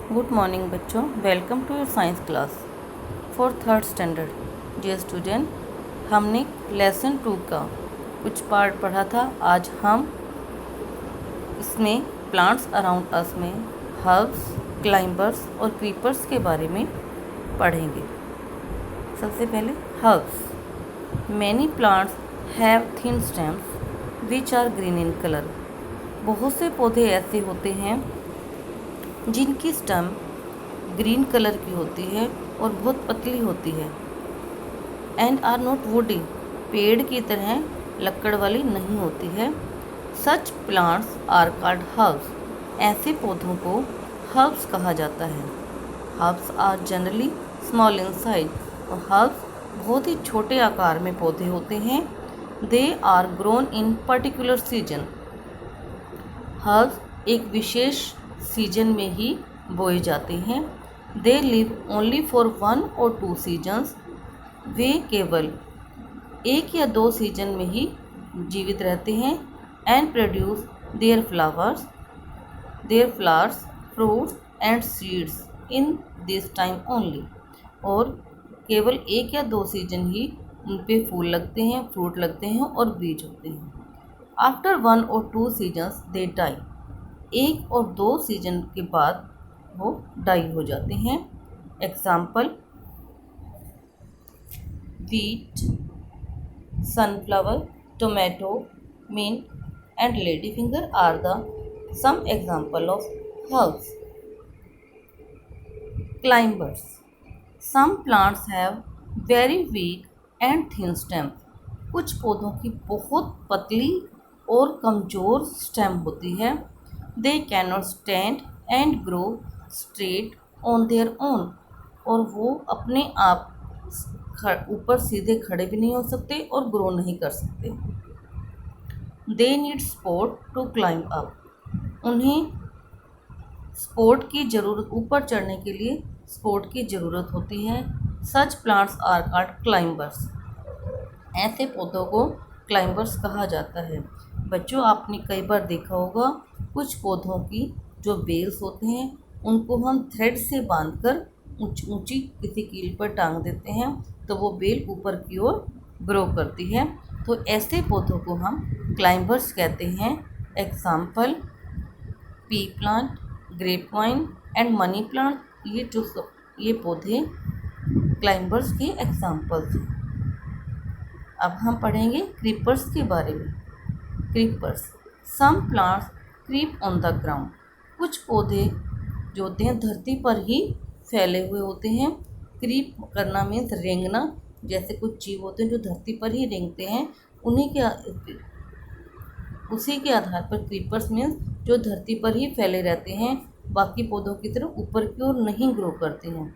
Good morning बच्चों, welcome to your science class for third standard. Dear student, हमने lesson 2 का कुछ part पढ़ा था। आज हम इसमें प्लांट्स अराउंड अस में हर्ब्स, क्लाइंबर्स और क्रीपर्स के बारे में पढ़ेंगे। सबसे पहले herbs. Many plants have thin stems which are green in colour. बहुत से पौधे ऐसे होते हैं जिनकी स्टेम ग्रीन कलर की होती है और बहुत पतली होती है। एंड आर नॉट वुडी, पेड़ की तरह लकड़ वाली नहीं होती है। Such plants are called herbs. ऐसे पौधों को हर्ब्स कहा जाता है। Herbs are generally small in size, और हर्ब्स बहुत ही छोटे आकार में पौधे होते हैं। They are grown in particular season. Herbs एक विशेष सीजन में ही बोए जाते हैं। They live only for 1 or 2 seasons. वे केवल 1 या 2 सीजन में ही जीवित रहते हैं। And produce their flowers, fruits and seeds in this time only. और केवल 1 या 2 सीजन ही उन पे फूल लगते हैं, फ्रूट लगते हैं और बीज होते हैं। After 1 or 2 seasons they die. 1 और 2 सीजन के बाद वो डाई हो जाते हैं। Example wheat, sunflower, tomato, mint and lady finger are the some example of herbs. Climbers. Some plants have very weak and thin stem. कुछ पौधों की बहुत पतली और कमज़ोर स्टेम होती है। They can not stand and grow straight on their own. और वो अपने आप ऊपर सीधे खड़े भी नहीं हो सकते और ग्रो नहीं कर सकते। They need support to climb up. उन्हें सपोर्ट की ज़रूरत, ऊपर चढ़ने के लिए सपोर्ट की ज़रूरत होती है। Such plants are called climbers. ऐसे पौधों को क्लाइंबर्स कहा जाता है। बच्चों, आपने कई बार देखा होगा कुछ पौधों की जो बेल्स होते हैं उनको हम थ्रेड से बांधकर ऊंची किसी कील पर टांग देते हैं तो वो बेल ऊपर की ओर ग्रो करती है। तो ऐसे पौधों को हम क्लाइंबर्स कहते हैं। Example pea plant, grape vine and money plant, ये पौधे क्लाइंबर्स के एग्जाम्पल्स हैं। अब हम पढ़ेंगे क्रीपर्स के बारे में। Creepers. Some plants creep on the ground. कुछ पौधे जो होते हैं धरती पर ही फैले हुए होते हैं। क्रीप करना मीन्स रेंगना। जैसे कुछ जीव होते हैं जो धरती पर ही रेंगते हैं, उसी के आधार पर क्रीपर्स मीन्स जो धरती पर ही फैले रहते हैं, बाकी पौधों की तरह ऊपर की ओर नहीं ग्रो करते हैं।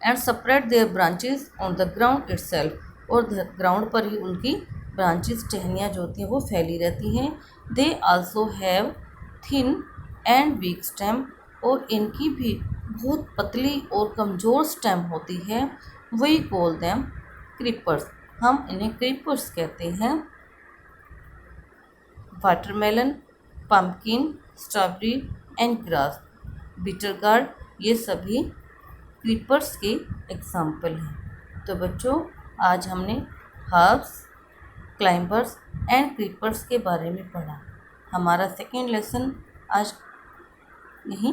And spread their branches on the ground itself. और ग्राउंड पर ही उनकी ब्रांचेस, टहनियाँ जो होती हैं वो फैली रहती हैं। They also have thin and week stem. और इनकी भी बहुत पतली और कमज़ोर स्टेम होती है। We call them creepers. हम इन्हें क्रीपर्स कहते हैं। Watermelon, pumpkin, strawberry and grass, bitter gourd, ये सभी क्रीपर्स के एग्जाम्पल हैं। तो बच्चों, आज हमने हर्ब्स, क्लाइंबर्स एंड क्रीपर्स के बारे में पढ़ा। हमारा सेकेंड लेसन आज यहीं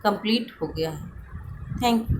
कंप्लीट हो गया है। Thank you.